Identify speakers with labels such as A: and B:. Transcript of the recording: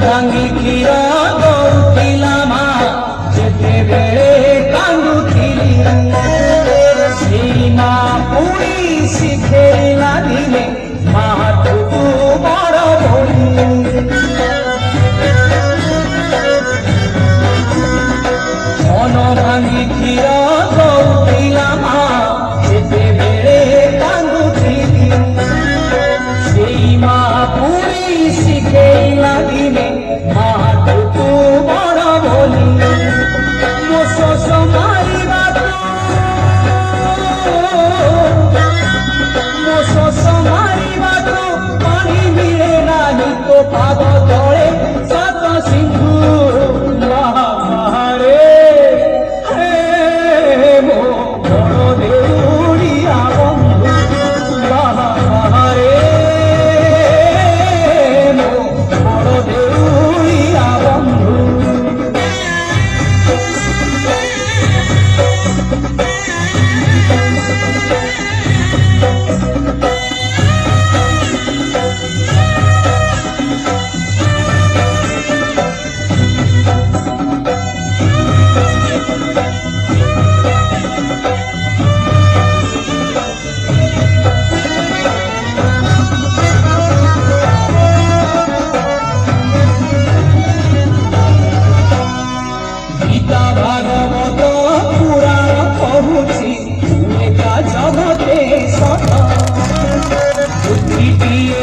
A: ଭାଙ୍ଗି କ୍ଷୀର ଦଉଥିଲା ମା ଯେତେବେଳେ କାନ୍ଦୁଥିଲି ସେଇ ମା ପୁଣି ଶିଖେଇଲା ଦିନେ ମାଠୁକୁ ବଡ଼ ଭଳି ମନ ଭାଙ୍ଗି କ୍ଷୀର ଦଉଥିଲା ମା ଯେତେବେଳେ କାନ୍ଦୁଥିଲି ସେଇ ମା ପୁଣି ଶିଖେଇଲା ଦିନେ ମାଠୁକୁ ବଡ଼ ଭଳି ମୋ ଶୋଷ ମାରିବାକୁ ମୋ ଶୋଷ ମାରିବାକୁ ପାଣି ମିଳେ ନାହିଁ ତୋ ପାଦ ତଳେ ସାତ ସିନ୍ଧୁ ମହାରେ ମୋ ବଡ଼ ଦେଉଳିଆ ବନ୍ଧୁ ମହାରେ ভাগবত পুরাণ কহুছি একা জগতে সত বুদ্ধিটিয়ে